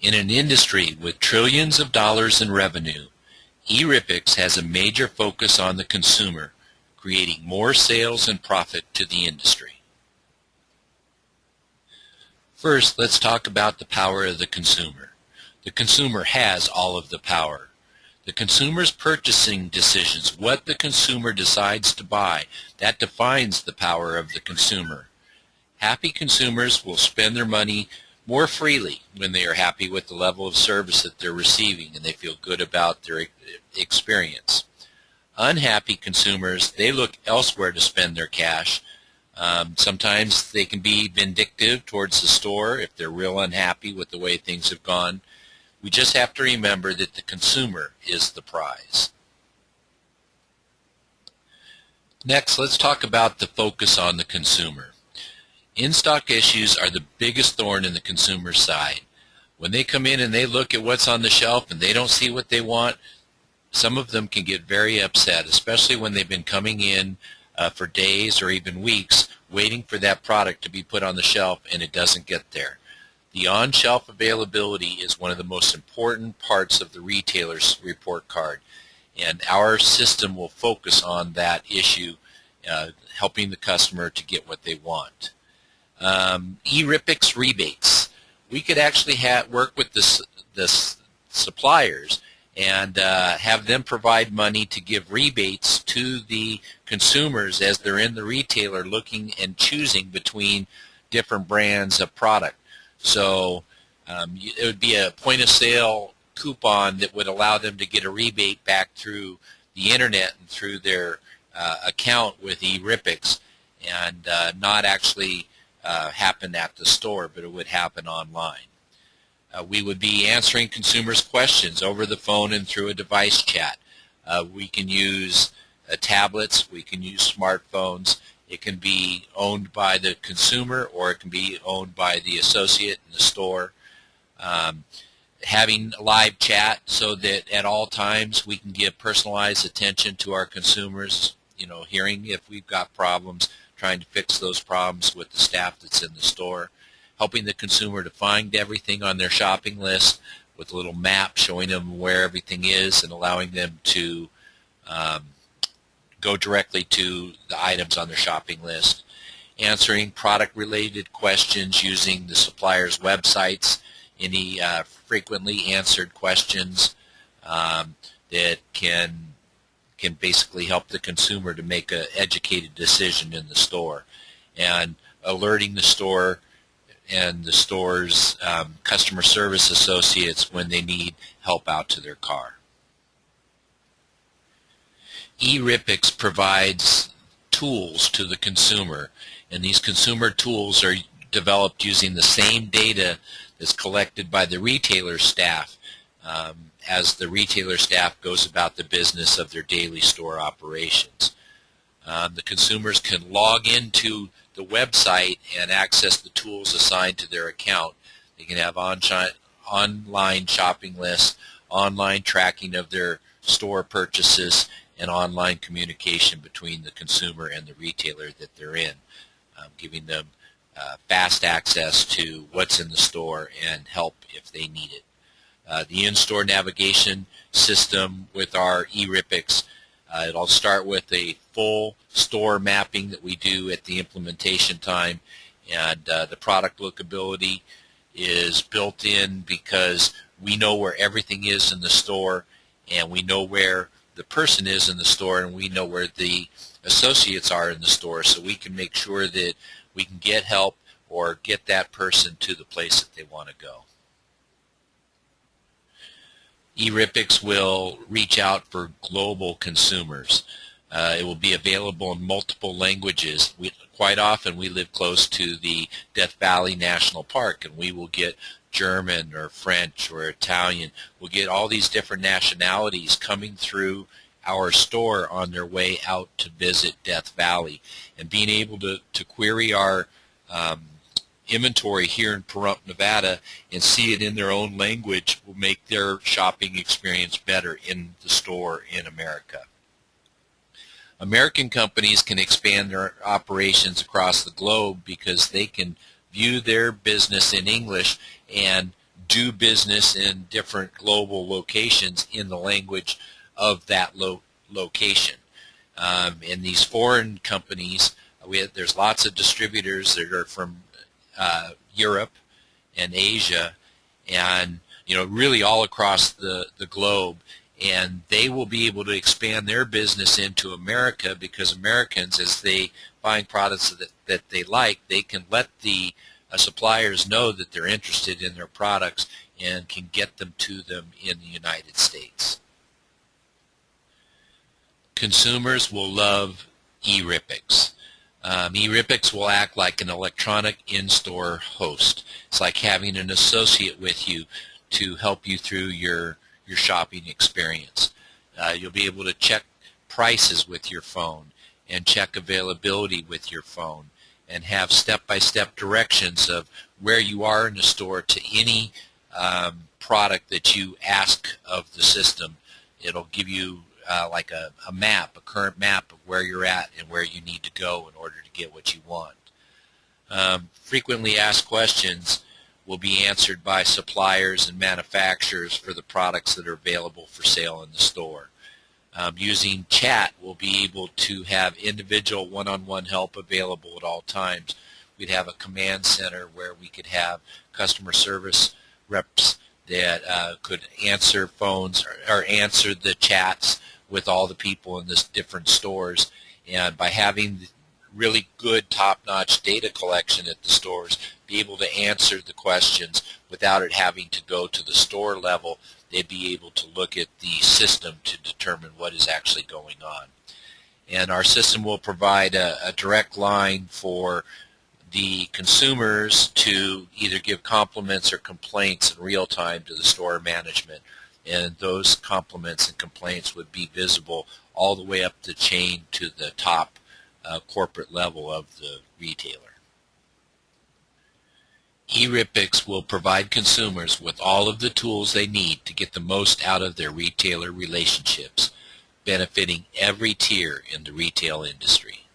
In an industry with trillions of dollars in revenue, eRippix has a major focus on the consumer, creating more sales and profit to the industry. First, let's talk about the power of the consumer. The consumer has all of the power. The consumer's purchasing decisions, what the consumer decides to buy, that defines the power of the consumer. Happy consumers will spend their money more freely when they are happy with the level of service that they're receiving and they feel good about their experience. Unhappy consumers, they look elsewhere to spend their cash. Sometimes they can be vindictive towards the store if they're real unhappy with the way things have gone. We just have to remember that the consumer is the prize. Next, let's talk about the focus on the consumer. In-stock issues are the biggest thorn in the consumer's side. When they come in and they look at what's on the shelf and they don't see what they want, some of them can get very upset, especially when they've been coming in for days or even weeks waiting for that product to be put on the shelf and it doesn't get there. The on-shelf availability is one of the most important parts of the retailer's report card, and our system will focus on that issue, helping the customer to get what they want. eRippix rebates. We could actually work with the suppliers and have them provide money to give rebates to the consumers as they're in the retailer looking and choosing between different brands of product. So it would be a point-of-sale coupon that would allow them to get a rebate back through the internet and through their account with eRippix, and not actually happen at the store, but it would happen online. We would be answering consumers' questions over the phone and through a device chat. We can use tablets, we can use smartphones. It can be owned by the consumer or it can be owned by the associate in the store. Having live chat so that at all times we can give personalized attention to our consumers, hearing if we've got problems, trying to fix those problems with the staff that's in the store, helping the consumer to find everything on their shopping list with a little map showing them where everything is and allowing them to go directly to the items on their shopping list, answering product-related questions using the supplier's websites, any frequently answered questions that can basically help the consumer to make an educated decision in the store, and alerting the store and the store's customer service associates when they need help out to their car. eRippix provides tools to the consumer, and these consumer tools are developed using the same data that's collected by the retailer staff as the retailer staff goes about the business of their daily store operations. The consumers can log into the website and access the tools assigned to their account. They can have online shopping lists, online tracking of their store purchases, and online communication between the consumer and the retailer that they're in, giving them fast access to what's in the store and help if they need it. The in-store navigation system with our eRippix, it'll start with a full store mapping that we do at the implementation time, and the product lookability is built in because we know where everything is in the store, and we know where the person is in the store, and we know where the associates are in the store, so we can make sure that we can get help or get that person to the place that they want to go. eRippix will reach out for global consumers. It will be available in multiple languages. Quite often we live close to the Death Valley National Park, and we will get German or French or Italian. We'll get all these different nationalities coming through our store on their way out to visit Death Valley. And being able to query our inventory here in Pahrump, Nevada, and see it in their own language will make their shopping experience better in the store in America. American companies can expand their operations across the globe because they can view their business in English and do business in different global locations in the language of that location. In these foreign companies, there's lots of distributors that are from Europe and Asia, and really all across the globe, and they will be able to expand their business into America because Americans, as they find products that they like, they can let the suppliers know that they're interested in their products and can get them to them in the United States. Consumers will love eRipix. eRipix will act like an electronic in-store host. It's like having an associate with you to help you through your shopping experience. You'll be able to check prices with your phone and check availability with your phone and have step-by-step directions of where you are in the store to any product that you ask of the system. It'll give you like a map, a current map of where you're at and where you need to go in order to get what you want. Frequently asked questions will be answered by suppliers and manufacturers for the products that are available for sale in the store. Using chat, we'll be able to have individual one-on-one help available at all times. We'd have a command center where we could have customer service reps that could answer phones or answer the chats with all the people in the different stores. And by having really good top-notch data collection at the stores, be able to answer the questions without it having to go to the store level. They'd be able to look at the system to determine what is actually going on. And our system will provide a direct line for the consumers to either give compliments or complaints in real time to the store management. And those compliments and complaints would be visible all the way up the chain to the top corporate level of the retailer. eRipix will provide consumers with all of the tools they need to get the most out of their retailer relationships, benefiting every tier in the retail industry.